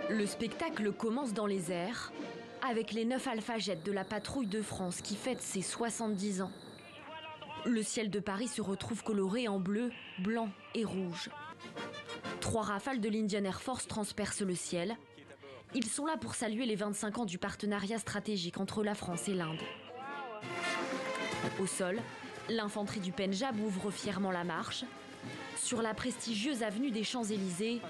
Le spectacle commence dans les airs avec les 9 alphajettes de la patrouille de France qui fête ses 70 ans. Le ciel de Paris se retrouve coloré en bleu, blanc et rouge. 3 rafales de l'Indian Air Force transpercent le ciel. Ils sont là pour saluer les 25 ans du partenariat stratégique entre la France et l'Inde. Au sol, l'infanterie du Pendjab ouvre fièrement la marche. Sur la prestigieuse avenue des Champs-Élysées,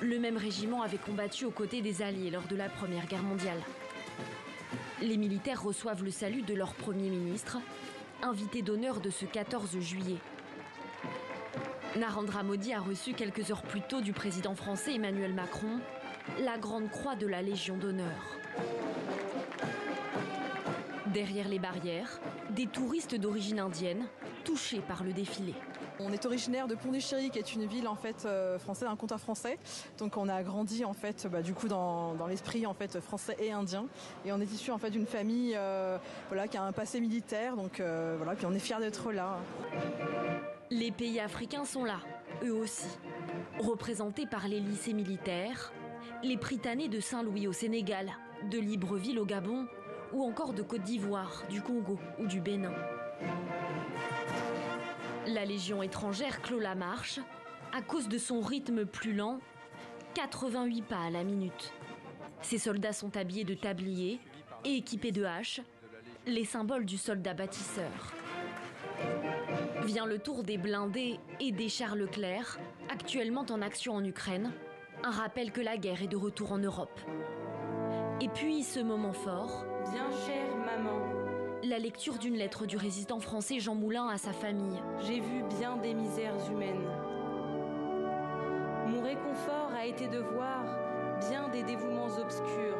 le même régiment avait combattu aux côtés des Alliés lors de la Première Guerre mondiale. Les militaires reçoivent le salut de leur Premier ministre, invité d'honneur de ce 14 juillet. Narendra Modi a reçu quelques heures plus tôt du président français Emmanuel Macron la Grande Croix de la Légion d'honneur. Derrière les barrières, des touristes d'origine indienne, touchés par le défilé. On est originaire de Pondichéry, qui est une ville en fait française, un comptoir français. Donc on a grandi en fait du coup dans l'esprit en fait français et indien. Et on est issu en fait d'une famille voilà, qui a un passé militaire. Donc voilà, puis on est fiers d'être là. Les pays africains sont là, eux aussi, représentés par les lycées militaires, les Prytanées de Saint-Louis au Sénégal, de Libreville au Gabon, ou encore de Côte d'Ivoire, du Congo ou du Bénin. La Légion étrangère clôt la marche à cause de son rythme plus lent, 88 pas à la minute. Ces soldats sont habillés de tabliers et équipés de haches, les symboles du soldat bâtisseur. Vient le tour des blindés et des chars Leclerc, actuellement en action en Ukraine, un rappel que la guerre est de retour en Europe. Et puis ce moment fort, bien chère maman, la lecture d'une lettre du résistant français Jean Moulin à sa famille. J'ai vu bien des misères humaines. Mon réconfort a été de voir bien des dévouements obscurs.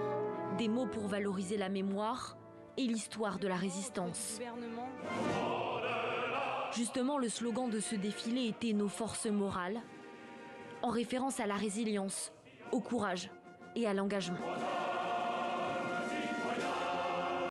Des mots pour valoriser la mémoire et l'histoire de la résistance. Justement, le slogan de ce défilé était « Nos forces morales », en référence à la résilience, au courage et à l'engagement.